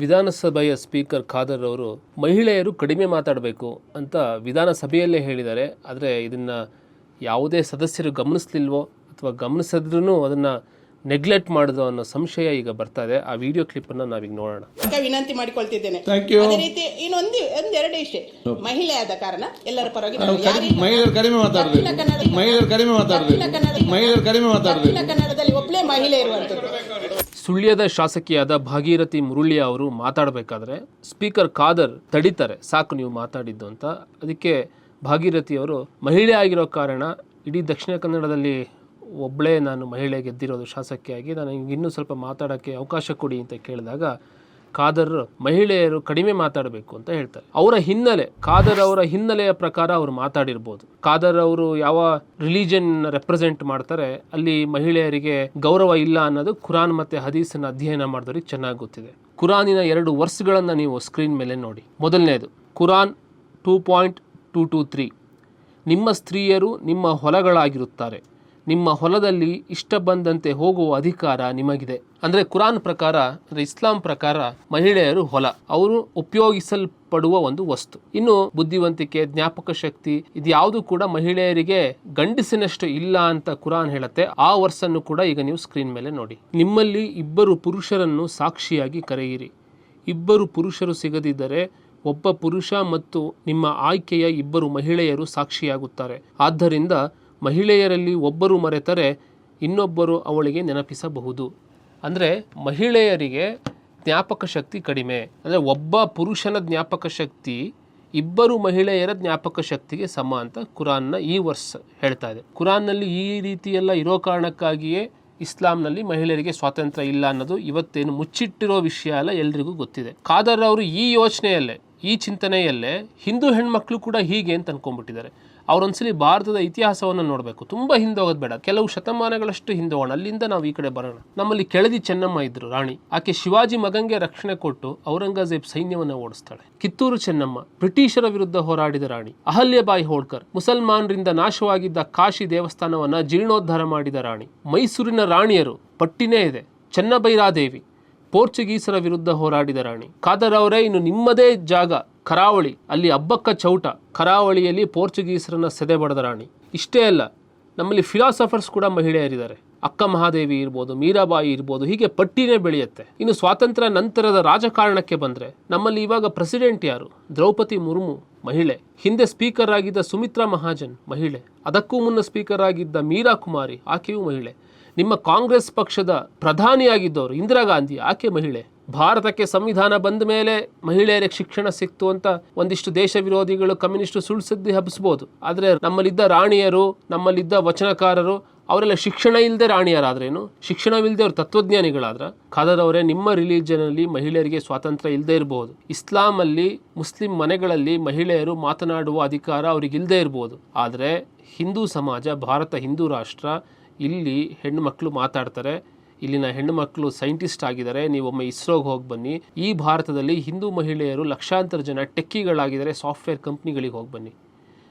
ವಿಧಾನಸಭೆಯ ಸ್ಪೀಕರ್ ಖಾದರ್ ಅವರು ಮಹಿಳೆಯರು ಕಡಿಮೆ ಮಾತಾಡಬೇಕು ಅಂತ ವಿಧಾನಸಭೆಯಲ್ಲೇ ಹೇಳಿದ್ದಾರೆ. ಆದರೆ ಇದನ್ನು ಯಾವುದೇ ಸದಸ್ಯರು ಗಮನಿಸಲಿಲ್ವೋ ಅಥವಾ ಗಮನಿಸಿದ್ರೂ ಅದನ್ನು ನೆಗ್ಲೆಕ್ಟ್ ಮಾಡೋದು ಅನ್ನೋ ಸಂಶಯ ಈಗ ಬರ್ತಾ ಇದೆ. ಆ ವಿಡಿಯೋ ಕ್ಲಿಪ್ಪನ್ನು ನಾವೀಗ ನೋಡೋಣ. ವಿನಂತಿ ಮಾಡಿಕೊಳ್ತಿದ್ದೇನೆ. ಅದೇ ರೀತಿ ಒಂದೆರಡು ವಿಷಯ, ಮಹಿಳೆ ಆದ ಕಾರಣ ಎಲ್ಲರ ಪರವಾಗಿ ಕನ್ನಡದಲ್ಲಿ ಒಬ್ಬಳೇ ಮಹಿಳೆ ಇರುವಂಥದ್ದು. ಸುಳ್ಯದ ಶಾಸಕಿಯಾದ ಭಾಗೀರಥಿ ಮುರುಳಿಯ ಅವರು ಮಾತಾಡಬೇಕಾದ್ರೆ ಸ್ಪೀಕರ್ ಖಾದರ್ ತಡಿತಾರೆ, ಸಾಕು ನೀವು ಮಾತಾಡಿದ್ದು ಅಂತ. ಅದಕ್ಕೆ ಭಾಗೀರಥಿ ಅವರು ಮಹಿಳೆ ಆಗಿರೋ ಕಾರಣ ಇಡೀ ದಕ್ಷಿಣ ಕನ್ನಡದಲ್ಲಿ ಒಬ್ಬಳೇ ನಾನು ಮಹಿಳೆ ಗೆದ್ದಿರೋದು ಶಾಸಕಿಯಾಗಿ, ನನಗೆ ಇನ್ನೂ ಸ್ವಲ್ಪ ಮಾತಾಡೋಕ್ಕೆ ಅವಕಾಶ ಕೊಡಿ ಅಂತ ಕೇಳಿದಾಗ ಖಾದರ್ ಮಹಿಳೆಯರು ಕಡಿಮೆ ಮಾತಾಡಬೇಕು ಅಂತ ಹೇಳ್ತಾರೆ. ಖಾದರ್ ಅವರ ಹಿನ್ನೆಲೆಯ ಪ್ರಕಾರ ಅವರು ಮಾತಾಡಿರ್ಬೋದು. ಖಾದರ್ ಅವರು ಯಾವ ರಿಲಿಜನ್ ರೆಪ್ರೆಸೆಂಟ್ ಮಾಡ್ತಾರೆ ಅಲ್ಲಿ ಮಹಿಳೆಯರಿಗೆ ಗೌರವ ಇಲ್ಲ ಅನ್ನೋದು ಕುರಾನ್ ಮತ್ತು ಹದೀಸನ್ನು ಅಧ್ಯಯನ ಮಾಡಿದವ್ರಿಗೆ ಚೆನ್ನಾಗಿ ಗೊತ್ತಿದೆ. ಕುರಾನಿನ 2 ವರ್ಸ್ಗಳನ್ನು ನೀವು ಸ್ಕ್ರೀನ್ ಮೇಲೆ ನೋಡಿ. ಮೊದಲನೇದು ಕುರಾನ್ 2.223, ನಿಮ್ಮ ಸ್ತ್ರೀಯರು ನಿಮ್ಮ ಹೊಲಗಳಾಗಿರುತ್ತಾರೆ, ನಿಮ್ಮ ಹೊಲದಲ್ಲಿ ಇಷ್ಟ ಬಂದಂತೆ ಹೋಗುವ ಅಧಿಕಾರ ನಿಮಗಿದೆ. ಅಂದರೆ ಕುರಾನ್ ಪ್ರಕಾರ, ಅಂದರೆ ಇಸ್ಲಾಂ ಪ್ರಕಾರ ಮಹಿಳೆಯರು ಹೊಲ, ಅವರು ಉಪಯೋಗಿಸಲ್ಪಡುವ ಒಂದು ವಸ್ತು. ಇನ್ನು ಬುದ್ಧಿವಂತಿಕೆ, ಜ್ಞಾಪಕ ಶಕ್ತಿ ಇದ್ಯಾವುದು ಕೂಡ ಮಹಿಳೆಯರಿಗೆ ಗಂಡಸಿನಷ್ಟು ಇಲ್ಲ ಅಂತ ಕುರಾನ್ ಹೇಳುತ್ತೆ. ಆ ವರ್ಸನ್ನು ಕೂಡ ಈಗ ನೀವು ಸ್ಕ್ರೀನ್ ಮೇಲೆ ನೋಡಿ. ನಿಮ್ಮಲ್ಲಿ 2 ಪುರುಷರನ್ನು ಸಾಕ್ಷಿಯಾಗಿ ಕರೆಯಿರಿ. 2 ಪುರುಷರು ಸಿಗದಿದ್ದರೆ ಒಬ್ಬ ಪುರುಷ ಮತ್ತು ನಿಮ್ಮ ಆಯ್ಕೆಯ 2 ಮಹಿಳೆಯರು ಸಾಕ್ಷಿಯಾಗುತ್ತಾರೆ. ಆದ್ದರಿಂದ ಮಹಿಳೆಯರಲ್ಲಿ ಒಬ್ಬರು ಮರೆತರೆ ಇನ್ನೊಬ್ಬರು ಅವಳಿಗೆ ನೆನಪಿಸಬಹುದು. ಅಂದರೆ ಮಹಿಳೆಯರಿಗೆ ಜ್ಞಾಪಕ ಶಕ್ತಿ ಕಡಿಮೆ. ಅಂದರೆ ಒಬ್ಬ ಪುರುಷನ ಜ್ಞಾಪಕ ಶಕ್ತಿ 2 ಮಹಿಳೆಯರ ಜ್ಞಾಪಕ ಶಕ್ತಿಗೆ ಸಮ ಅಂತ ಕುರಾನ್ನ ಈ ವರ್ಸ್ ಹೇಳ್ತಾ ಇದೆ. ಕುರಾನ್ನಲ್ಲಿ ಈ ರೀತಿಯೆಲ್ಲ ಇರೋ ಕಾರಣಕ್ಕಾಗಿಯೇ ಇಸ್ಲಾಂನಲ್ಲಿ ಮಹಿಳೆಯರಿಗೆ ಸ್ವಾತಂತ್ರ್ಯ ಇಲ್ಲ ಅನ್ನೋದು ಇವತ್ತೇನು ಮುಚ್ಚಿಟ್ಟಿರೋ ವಿಷಯ ಅಲ್ಲ, ಎಲ್ರಿಗೂ ಗೊತ್ತಿದೆ. ಖಾದರ್ ಅವರು ಈ ಯೋಚನೆಯಲ್ಲೇ, ಈ ಚಿಂತನೆಯಲ್ಲೇ ಹಿಂದೂ ಹೆಣ್ಮಕ್ಳು ಕೂಡ ಹೀಗೆ ಅಂತ ಅನ್ಕೊಂಡ್ಬಿಟ್ಟಿದ್ದಾರೆ. ಅವರೊಂದ್ಸಲಿ ಭಾರತದ ಇತಿಹಾಸವನ್ನು ನೋಡಬೇಕು. ತುಂಬ ಹಿಂದೆ ಹೋಗೋದು ಬೇಡ, ಕೆಲವು ಶತಮಾನಗಳಷ್ಟು ಹಿಂದೆ ಹೋಗೋಣ, ಅಲ್ಲಿಂದ ನಾವು ಈ ಕಡೆ ಬರೋಣ. ನಮ್ಮಲ್ಲಿ ಕೆಳದಿ ಚೆನ್ನಮ್ಮ ಇದ್ರು ರಾಣಿ. ಆಕೆ ಶಿವಾಜಿ ಮಗಂಗೆ ರಕ್ಷಣೆ ಕೊಟ್ಟು ಔರಂಗಜೇಬ್ ಸೈನ್ಯವನ್ನು ಓಡಿಸ್ತಾಳೆ. ಕಿತ್ತೂರು ಚೆನ್ನಮ್ಮ ಬ್ರಿಟಿಷರ ವಿರುದ್ಧ ಹೋರಾಡಿದ ರಾಣಿ. ಅಹಲ್ಯಬಾಯಿ ಹೋಳ್ಕರ್ ಮುಸಲ್ಮಾನರಿಂದ ನಾಶವಾಗಿದ್ದ ಕಾಶಿ ದೇವಸ್ಥಾನವನ್ನು ಜೀರ್ಣೋದ್ಧಾರ ಮಾಡಿದ ರಾಣಿ. ಮೈಸೂರಿನ ರಾಣಿಯರು ಪಟ್ಟಿನೇ ಇದೆ. ಚೆನ್ನಬೈರಾದೇವಿ ಪೋರ್ಚುಗೀಸರ ವಿರುದ್ಧ ಹೋರಾಡಿದ ರಾಣಿ. ಖಾದರ್ ಅವರೇ, ಇನ್ನು ನಿಮ್ಮದೇ ಜಾಗ ಕರಾವಳಿ, ಅಲ್ಲಿ ಅಬ್ಬಕ್ಕ ಚೌಟ, ಕರಾವಳಿಯಲ್ಲಿ ಪೋರ್ಚುಗೀಸರನ್ನ ಸೆದೆ ಬಡದ ರಾಣಿ. ಇಷ್ಟೇ ಅಲ್ಲ, ನಮ್ಮಲ್ಲಿ ಫಿಲಾಸಫರ್ಸ್ ಕೂಡ ಮಹಿಳೆಯರಿದ್ದಾರೆ. ಅಕ್ಕ ಮಹಾದೇವಿ ಇರ್ಬೋದು, ಮೀರಾಬಾಯಿ ಇರ್ಬೋದು, ಹೀಗೆ ಪಟ್ಟಿನೇ ಬೆಳೆಯುತ್ತೆ. ಇನ್ನು ಸ್ವಾತಂತ್ರ್ಯ ನಂತರದ ರಾಜಕಾರಣಕ್ಕೆ ಬಂದರೆ ನಮ್ಮಲ್ಲಿ ಇವಾಗ ಪ್ರೆಸಿಡೆಂಟ್ ಯಾರು? ದ್ರೌಪದಿ ಮುರ್ಮು ಮಹಿಳೆ. ಹಿಂದೆ ಸ್ಪೀಕರ್ ಆಗಿದ್ದ ಸುಮಿತ್ರಾ ಮಹಾಜನ್ ಮಹಿಳೆ. ಅದಕ್ಕೂ ಮುನ್ನ ಸ್ಪೀಕರ್ ಆಗಿದ್ದ ಮೀರಾ ಕುಮಾರಿ, ಆಕೆಯೂ ಮಹಿಳೆ. ನಿಮ್ಮ ಕಾಂಗ್ರೆಸ್ ಪಕ್ಷದ ಪ್ರಧಾನಿಯಾಗಿದ್ದವರು ಇಂದಿರಾ ಗಾಂಧಿ, ಆಕೆ ಮಹಿಳೆ. ಭಾರತಕ್ಕೆ ಸಂವಿಧಾನ ಬಂದ ಮೇಲೆ ಮಹಿಳೆಯರಿಗೆ ಶಿಕ್ಷಣ ಸಿಕ್ತು ಅಂತ ಒಂದಿಷ್ಟು ದೇಶ ವಿರೋಧಿಗಳು, ಕಮ್ಯುನಿಸ್ಟು ಸುಳ್ಳು ಸುದ್ದಿ ಹಬ್ಬಿಸ್ಬೋದು. ಆದರೆ ನಮ್ಮಲ್ಲಿದ್ದ ರಾಣಿಯರು, ನಮ್ಮಲ್ಲಿದ್ದ ವಚನಕಾರರು, ಅವರೆಲ್ಲ ಶಿಕ್ಷಣ ಇಲ್ಲದೆ ರಾಣಿಯರಾದ್ರೇನು? ಶಿಕ್ಷಣವಿಲ್ಲದೆ ಅವ್ರು ತತ್ವಜ್ಞಾನಿಗಳಾದ್ರ? ಖಾದರ್ ಅವರೇ, ನಿಮ್ಮ ರಿಲಿಜನಲ್ಲಿ ಮಹಿಳೆಯರಿಗೆ ಸ್ವಾತಂತ್ರ್ಯ ಇಲ್ಲದೆ ಇರಬಹುದು. ಇಸ್ಲಾಮಲ್ಲಿ, ಮುಸ್ಲಿಂ ಮನೆಗಳಲ್ಲಿ ಮಹಿಳೆಯರು ಮಾತನಾಡುವ ಅಧಿಕಾರ ಅವ್ರಿಗೆ ಇಲ್ಲದೆ ಇರ್ಬೋದು. ಆದರೆ ಹಿಂದೂ ಸಮಾಜ, ಭಾರತ ಹಿಂದೂ ರಾಷ್ಟ್ರ, ಇಲ್ಲಿ ಹೆಣ್ಣುಮಕ್ಕಳು ಮಾತಾಡ್ತಾರೆ. ಇಲ್ಲಿನ ಹೆಣ್ಣುಮಕ್ಕಳು ಸೈಂಟಿಸ್ಟ್ ಆಗಿದ್ದಾರೆ. ನೀವೊಮ್ಮೆ ಇಸ್ರೋಗೆ ಹೋಗಿ ಬನ್ನಿ. ಈ ಭಾರತದಲ್ಲಿ ಹಿಂದೂ ಮಹಿಳೆಯರು ಲಕ್ಷಾಂತರ ಜನ ಟೆಕ್ಕಿಗಳಾಗಿದ್ದಾರೆ. ಸಾಫ್ಟ್ವೇರ್ ಕಂಪ್ನಿಗಳಿಗೆ ಹೋಗಿ ಬನ್ನಿ.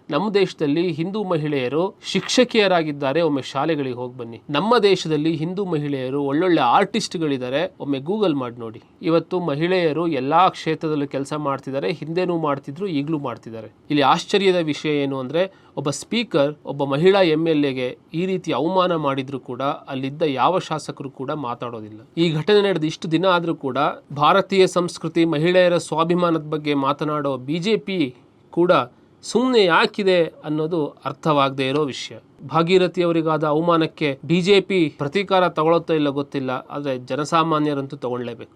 ನಮ್ಮ ದೇಶದಲ್ಲಿ ಹಿಂದೂ ಮಹಿಳೆಯರು ಶಿಕ್ಷಕಿಯರಾಗಿದ್ದಾರೆ. ಒಮ್ಮೆ ಶಾಲೆಗಳಿಗೆ ಹೋಗಿ ಬನ್ನಿ. ನಮ್ಮ ದೇಶದಲ್ಲಿ ಹಿಂದೂ ಮಹಿಳೆಯರು ಒಳ್ಳೊಳ್ಳೆ ಆರ್ಟಿಸ್ಟ್ಗಳಿದ್ದಾರೆ. ಒಮ್ಮೆ ಗೂಗಲ್ ಮಾಡಿ ನೋಡಿ. ಇವತ್ತು ಮಹಿಳೆಯರು ಎಲ್ಲಾ ಕ್ಷೇತ್ರದಲ್ಲೂ ಕೆಲಸ ಮಾಡ್ತಿದ್ದಾರೆ. ಹಿಂದೆನೂ ಮಾಡ್ತಿದ್ರು, ಈಗಲೂ ಮಾಡ್ತಿದ್ದಾರೆ. ಇಲ್ಲಿ ಆಶ್ಚರ್ಯದ ವಿಷಯ ಏನು ಅಂದರೆ, ಒಬ್ಬ ಸ್ಪೀಕರ್ ಒಬ್ಬ ಮಹಿಳಾ MLAಗೆ ಈ ರೀತಿ ಅವಮಾನ ಮಾಡಿದ್ರು ಕೂಡ ಅಲ್ಲಿದ್ದ ಯಾವ ಶಾಸಕರು ಕೂಡ ಮಾತಾಡೋದಿಲ್ಲ. ಈ ಘಟನೆ ನಡೆದು ಇಷ್ಟು ದಿನ ಆದರೂ ಕೂಡ ಭಾರತೀಯ ಸಂಸ್ಕೃತಿ, ಮಹಿಳೆಯರ ಸ್ವಾಭಿಮಾನದ ಬಗ್ಗೆ ಮಾತನಾಡೋ BJP ಕೂಡ ಸುಮ್ಮನೆ ಯಾಕಿದೆ ಅನ್ನೋದು ಅರ್ಥವಾಗದೇ ಇರೋ ವಿಷಯ. ಭಾಗೀರಥಿ ಅವರಿಗಾದ ಅವಮಾನಕ್ಕೆ BJP ಪ್ರತೀಕಾರ ತಗೊಳುತ್ತೋ ಇಲ್ಲ ಗೊತ್ತಿಲ್ಲ, ಆದರೆ ಜನಸಾಮಾನ್ಯರಂತೂ ತಗೊಳ್ಳೇಬೇಕು.